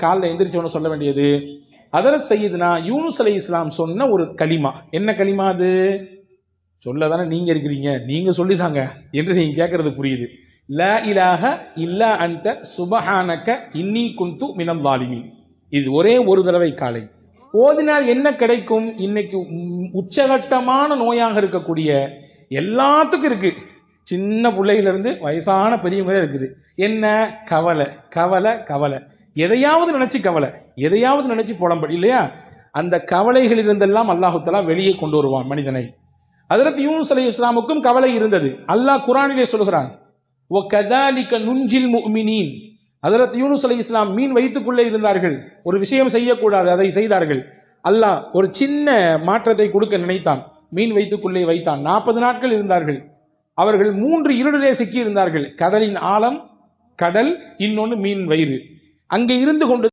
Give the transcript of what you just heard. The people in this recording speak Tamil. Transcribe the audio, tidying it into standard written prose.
காலைல எந்திரிச்சவன சொல்ல வேண்டியது ஹதரத் சையதுனா யூனுஸ் அலைஹிஸ்ஸலாம் சொன்ன ஒரு கலிமா. என்ன கலிமா அது? சொல்லதானே நீங்க இருக்கிறீங்க, நீங்க சொல்லிதாங்க என்று நீங்க கேட்கறது புரியுது. லா இலாஹ இல்லா அன்த சுபஹானக இன்னி குன்து மினல் ஸாலிமீன். இது ஒரே ஒரு தடவை காலை ஓதினால் என்ன கிடைக்கும்? இன்னைக்கு உச்சகட்டமான நோயாக இருக்கக்கூடிய எல்லாத்துக்கும் இருக்கு, சின்ன பிள்ளையில இருந்து வயசான பெரியவங்களே இருக்குது. என்ன? கவலை கவலை கவலை, எதையாவது நினைச்சு கவலை, எதையாவது நினைச்சு புலம்பல் இல்லையா? அந்த கவலைகளில் இருந்தெல்லாம் அல்லாஹு தஆலா வெளியே கொண்டு வருவான் மனிதனை. ஹஜ்ரத் யூனுஸ் அலைஹிஸ்ஸலாமுக்கும் கவலை இருந்தது. அல்லாஹ் குர்ஆனிலே சொல்கிறான், வகதாலிக நுன்ஜில் முஃமினீன். ஹஜ்ரத் யூனுஸ் அலைஹிஸ்ஸலாம் மீன் வயிற்றுக்குள்ளே இருந்தார்கள், ஒரு விஷயம் செய்யக்கூடாது, அதை செய்தார்கள். அல்லாஹ் ஒரு சின்ன மாற்றத்தை கொடுக்க நினைத்தான், மீன் வயிற்றுக்குள்ளே வைத்தான். 40 நாட்கள் இருந்தார்கள். அவர்கள் 3 இருளிலே சிக்கி இருந்தார்கள். கடலின் ஆழம், கடல், இன்னொன்று மீன் வயிறு. அங்கே இருந்து கொண்டு